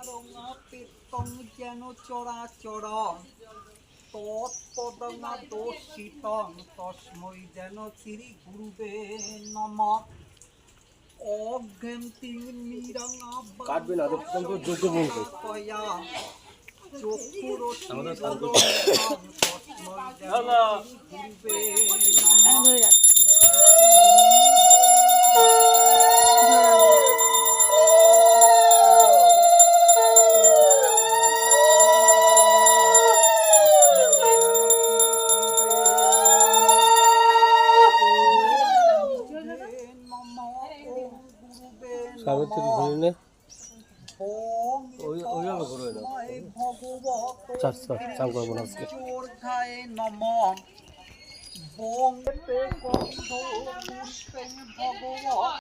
রঙা পেতং যেন চরাচর তৎপদঙা দোষিতং তস্মৈ যেন শ্রী গুরুবে নমঃ অজ্ঞান্তিং নিরঙা কাটবে না অত্যন্ত যোগ্য বলতে কয়া চক্ষুর আমাদের তস্মৈ যেন শ্রী গুরুবে নমঃ সাবিত্রী ঘুরে নে ওইভাবে ঘুরে না চার চার করবো না আজকে নম